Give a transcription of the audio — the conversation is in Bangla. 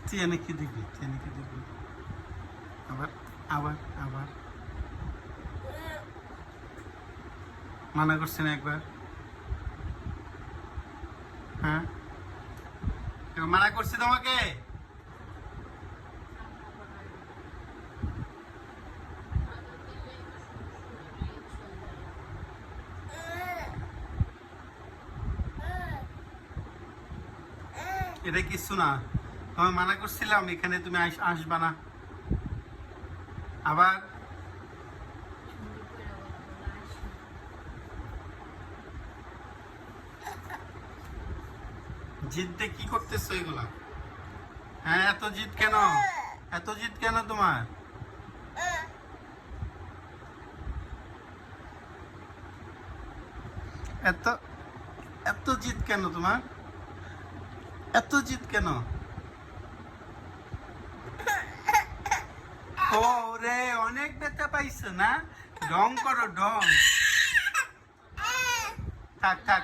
চেনে কি দেখবি, চেনে কি দেখবি? আবার আবার আবার মানা করছি না একবার? হ্যাঁ, মানা করছি তোমাকে। এটা কিছু না, তোমায় মানা করছিলাম এখানে তুমি আসবা না। আবার জিদতে কি করতেছো এগুলা? হ্যাঁ, এত জিদ কেন? এত জিদ কেন তোমার? এত এত জিদ কেন তোমার? এত জিদ কেন? ও রে, অনেক ব্যথা পাইছো না? ঢং করো ঢং। থাক থাক।